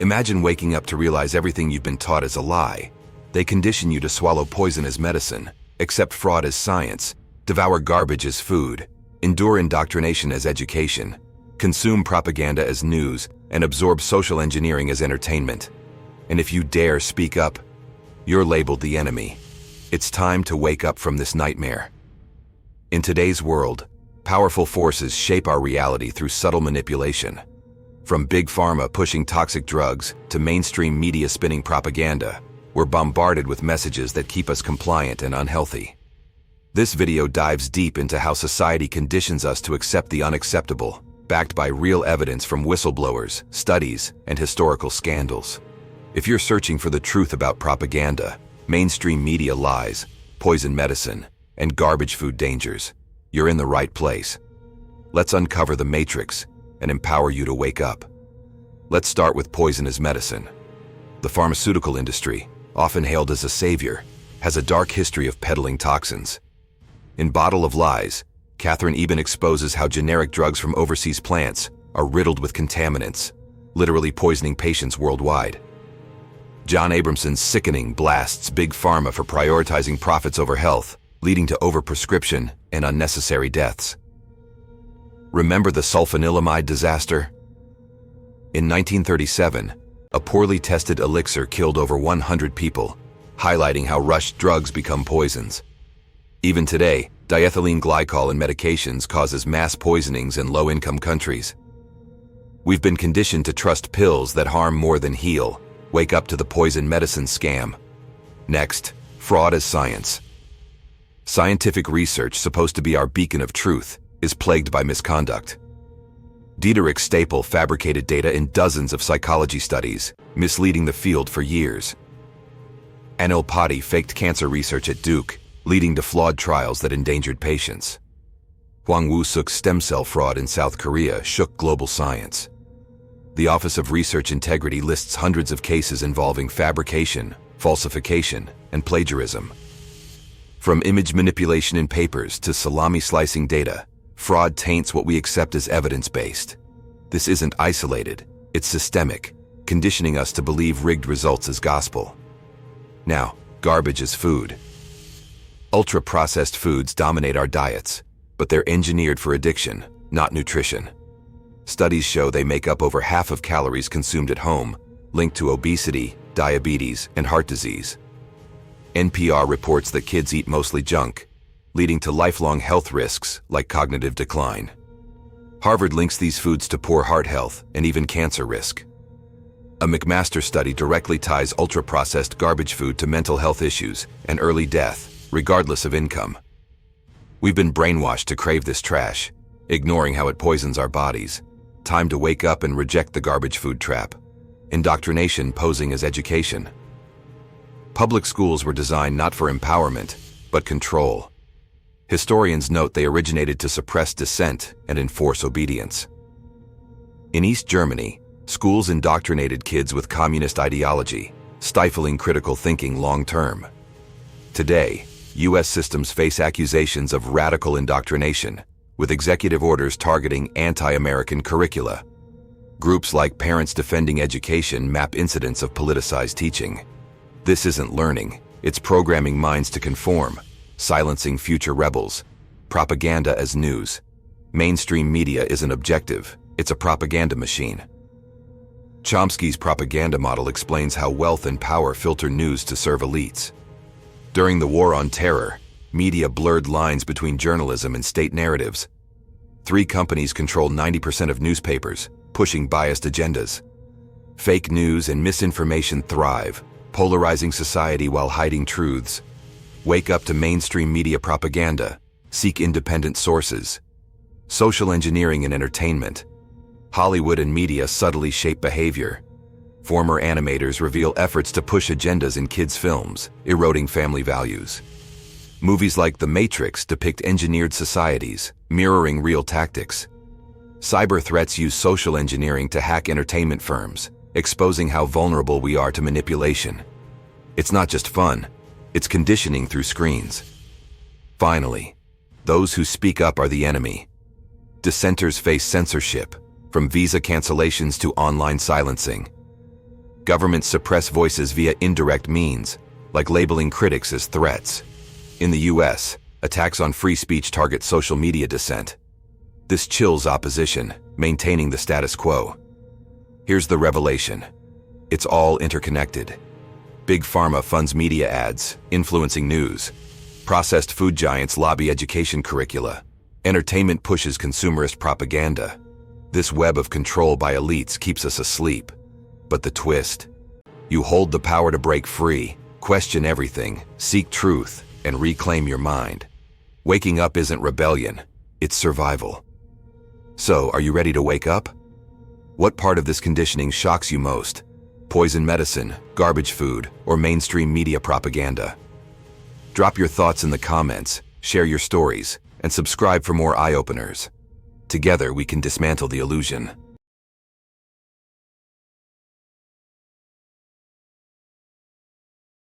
Imagine waking up to realize everything you've been taught is a lie. They condition you to swallow poison as medicine, accept fraud as science, devour garbage as food, endure indoctrination as education, consume propaganda as news, and absorb social engineering as entertainment. And if you dare speak up, you're labeled the enemy. It's time to wake up from this nightmare. In today's world, powerful forces shape our reality through subtle manipulation. From Big Pharma pushing toxic drugs to mainstream media spinning propaganda, we're bombarded with messages that keep us compliant and unhealthy. This video dives deep into how society conditions us to accept the unacceptable, backed by real evidence from whistleblowers, studies, and historical scandals. If you're searching for the truth about propaganda, mainstream media lies, poison medicine, and garbage food dangers, you're in the right place. Let's uncover the matrix and empower you to wake up. Let's start with poison as medicine. The pharmaceutical industry, often hailed as a savior, has a dark history of peddling toxins. In Bottle of Lies, Catherine Eben exposes how generic drugs from overseas plants are riddled with contaminants, literally poisoning patients worldwide. John Abramson's sickening blasts Big Pharma for prioritizing profits over health, leading to overprescription and unnecessary deaths. Remember the sulfanilamide disaster? In 1937, a poorly tested elixir killed over 100 people, highlighting how rushed drugs become poisons. Even today, diethylene glycol in medications causes mass poisonings in low-income countries. We've been conditioned to trust pills that harm more than heal. Wake up to the poison medicine scam. Next, fraud as science. Scientific research, supposed to be our beacon of truth, is plagued by misconduct. Diederik Stapel fabricated data in dozens of psychology studies, misleading the field for years. Anil Pati faked cancer research at Duke, leading to flawed trials that endangered patients. Hwang Woo-suk's stem cell fraud in South Korea shook global science. The Office of Research Integrity lists hundreds of cases involving fabrication, falsification, and plagiarism. From image manipulation in papers to salami-slicing data, fraud taints what we accept as evidence-based. This isn't isolated, it's systemic, conditioning us to believe rigged results as gospel. Now, garbage is food. Ultra-processed foods dominate our diets, but they're engineered for addiction, not nutrition. Studies show they make up over half of calories consumed at home, linked to obesity, diabetes, and heart disease. NPR reports that kids eat mostly junk, leading to lifelong health risks like cognitive decline. Harvard links these foods to poor heart health and even cancer risk. A McMaster study directly ties ultra-processed garbage food to mental health issues and early death, regardless of income. We've been brainwashed to crave this trash, ignoring how it poisons our bodies. Time to wake up and reject the garbage food trap. Indoctrination posing as education. Public schools were designed not for empowerment, but control. Historians note they originated to suppress dissent and enforce obedience. In East Germany, schools indoctrinated kids with communist ideology, stifling critical thinking long-term. Today, U.S. systems face accusations of radical indoctrination, with executive orders targeting anti-American curricula. Groups like Parents Defending Education map incidents of politicized teaching. This isn't learning, it's programming minds to conform, silencing future rebels. Propaganda as news. Mainstream media isn't objective, it's a propaganda machine. Chomsky's propaganda model explains how wealth and power filter news to serve elites. During the War on Terror, media blurred lines between journalism and state narratives. 3 companies control 90% of newspapers, pushing biased agendas. Fake news and misinformation thrive, polarizing society while hiding truths. Wake up to mainstream media propaganda. Seek independent sources. Social engineering and entertainment. Hollywood and media subtly shape behavior. Former animators reveal efforts to push agendas in kids' films, eroding family values. Movies like The Matrix depict engineered societies, mirroring real tactics. Cyber threats use social engineering to hack entertainment firms, exposing how vulnerable we are to manipulation. It's not just fun, it's conditioning through screens. Finally, those who speak up are the enemy. Dissenters face censorship, from visa cancellations to online silencing. Governments suppress voices via indirect means, like labeling critics as threats. In the US, attacks on free speech target social media dissent. This chills opposition, maintaining the status quo. Here's the revelation. It's all interconnected. Big Pharma funds media ads, influencing news. Processed food giants lobby education curricula. Entertainment pushes consumerist propaganda. This web of control by elites keeps us asleep. But the twist? You hold the power to break free, question everything, seek truth, and reclaim your mind. Waking up isn't rebellion, it's survival. So, are you ready to wake up? What part of this conditioning shocks you most? Poison medicine, garbage food, or mainstream media propaganda? Drop your thoughts in the comments, share your stories, and subscribe for more eye-openers. Together we can dismantle the illusion.